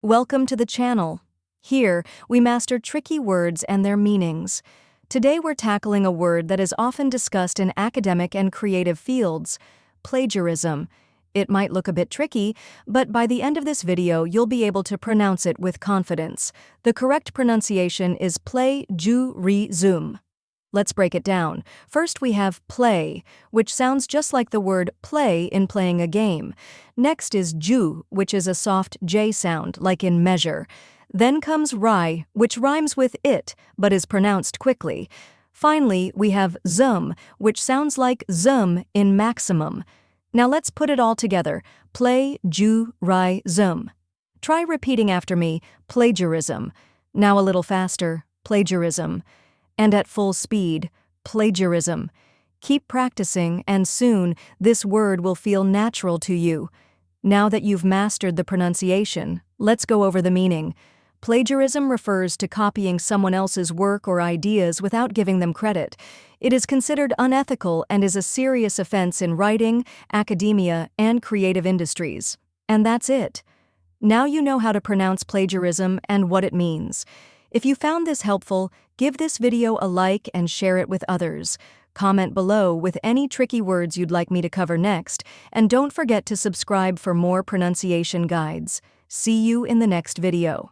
Welcome to the channel. Here, we master tricky words and their meanings. Today we're tackling a word that is often discussed in academic and creative fields: plagiarism. It might look a bit tricky, but by the end of this video you'll be able to pronounce it with confidence. The correct pronunciation is plagiarism. Let's break it down. First we have play, which sounds just like the word play in playing a game. Next is ju, which is a soft J sound, like in measure. Then comes ri, which rhymes with it, but is pronounced quickly. Finally, we have zum, which sounds like zum in maximum. Now let's put it all together. Plagiarism. Try repeating after me: plagiarism. Now a little faster: plagiarism. And at full speed: plagiarism. Keep practicing, and soon this word will feel natural to you. Now that you've mastered the pronunciation, let's go over the meaning. Plagiarism refers to copying someone else's work or ideas without giving them credit. It is considered unethical and is a serious offense in writing, academia, and creative industries. And that's it. Now you know how to pronounce plagiarism and what it means. If you found this helpful, give this video a like and share it with others. Comment below with any tricky words you'd like me to cover next, and don't forget to subscribe for more pronunciation guides. See you in the next video.